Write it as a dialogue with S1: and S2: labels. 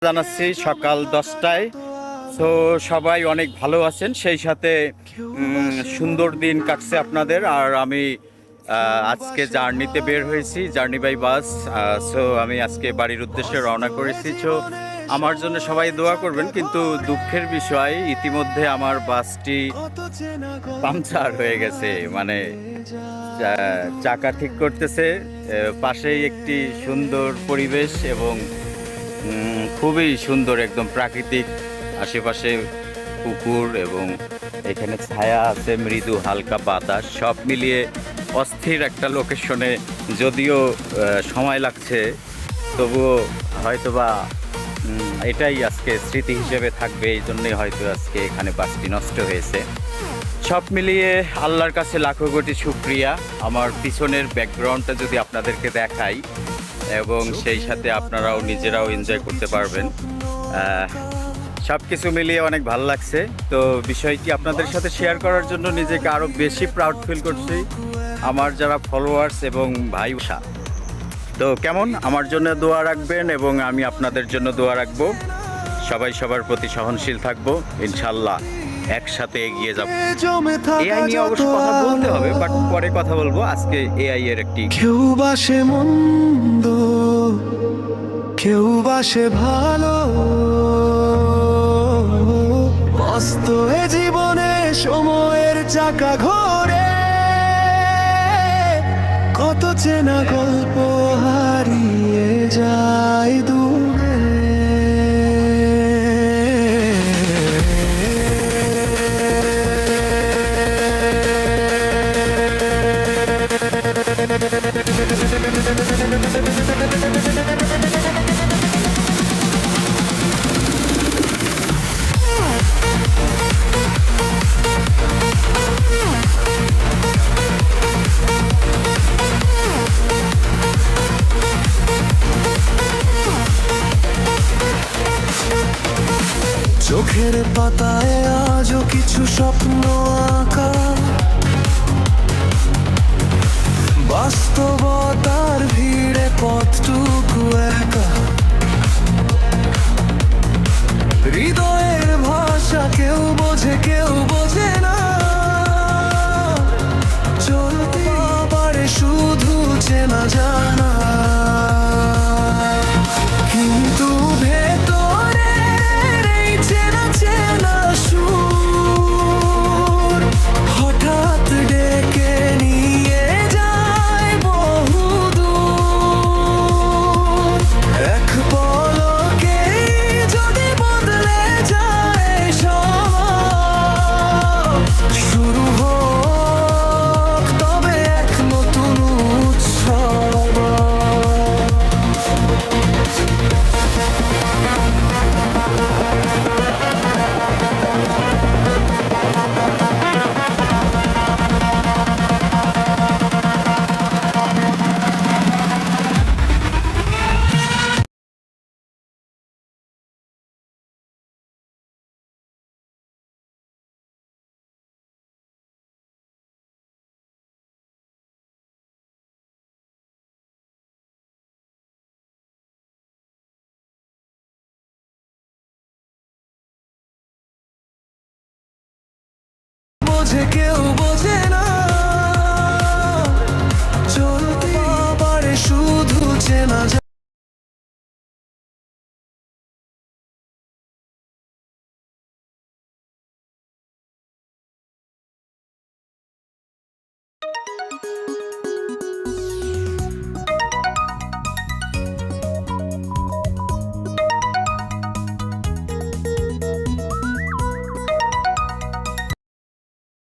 S1: জানাচ্ছি সকাল 10টায়। তো সবাই অনেক ভালো আছেন, সেই সাথে সুন্দর দিন কাটছে আপনাদের। আর আমি আজকে জার্নিতে বের হয়েছি, জার্নি বাই বাস। সো আমি আজকে বাড়ির উদ্দেশ্যে রওনা করেছি। সো আমার জন্য সবাই দোয়া করবেন। কিন্তু দুঃখের বিষয়, ইতিমধ্যে আমার বাসটি পাংচার হয়ে গেছে, মানে চাকা ঠিক করতেছে। পাশেই একটি সুন্দর পরিবেশ এবং খুবই সুন্দর, একদম প্রাকৃতিক, আশেপাশে পুকুর এবং এখানে ছায়া আছে, মৃদু হালকা বাতাস, সব মিলিয়ে অস্থির একটা লোকেশনে। যদিও সময় লাগছে, তবুও হয়তোবা এটাই আজকে স্মৃতি হিসেবে থাকবে। এই জন্যই হয়তো আজকে এখানে বাসটি নষ্ট হয়েছে। সব মিলিয়ে আল্লাহর কাছে লাখো কোটি শুকরিয়া। আমার পিছনের ব্যাকগ্রাউন্ডটা যদি আপনাদেরকে দেখাই এবং সেই সাথে আপনারাও নিজেরাও এনজয় করতে পারবেন। সব কিছু মিলিয়ে অনেক ভালো লাগছে। তো বিষয়টি আপনাদের সাথে শেয়ার করার জন্য নিজেকে আরও বেশি প্রাউড ফিল করছি। আমার যারা ফলোয়ার্স এবং ভাইসা, তো কেমন আমার জন্য দোয়া রাখবেন এবং আমি আপনাদের জন্য দোয়া রাখবো। সবাই সবার প্রতি সহনশীল থাকবো, ইনশাল্লাহ একসাথে এগিয়ে যাব। এআই নিয়ে অবশ্য কথা বলতে হবে, বাট পরে কথা বলবো। আজকে এআই এর একটি
S2: কেউ বাসে মন্দ, কেউ বাসে ভালো, মস্ত এ জীবনে সময়ের চাকা ঘোরে, কত চেনা গল্প হারিয়ে যায় দূরে। চোখের পাতায় আজও কিছু স্বপ্ন আঁকা, বাস্তবতার ভিড়ে পথটুকু একা। হৃদয়ের ভাষা কেউ বোঝে, কেউ বোঝে না। চলতে পারে শুধু চেনা জানা।